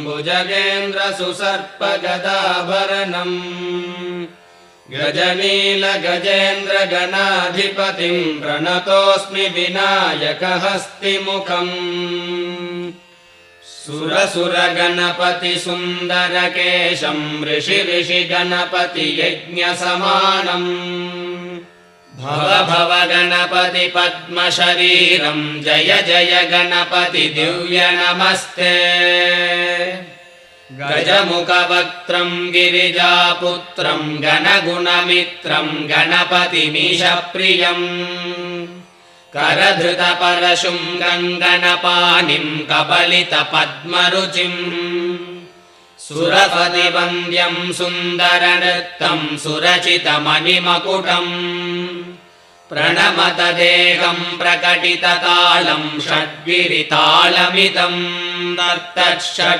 भुजगेन्द्रसुसर्पगदाभरणम् गजनीलगजेन्द्रगणाधिपतिम् प्रणतोऽस्मि विनायकहस्तिमुखम् सुरसुरगणपतिसुन्दरकेशम् ऋषिगणपतियज्ञसमानम् भव गणपति पद्मशरीरम् जय जय गणपति दिव्य नमस्ते गजमुखवक्त्रम् गिरिजापुत्रम् गणगुणमित्रम् गणपतिमीशप्रियम् करधृतपरशुम् गङ्गणपाणिम् कबलितपद्मरुचिम् सुरपतिवन्द्यम् सुन्दरनृत्तम् सुरचितमणिमकुटम् प्रणमत देहम् प्रकटिततालम् षड्गिरितालमिदम् दत्तत्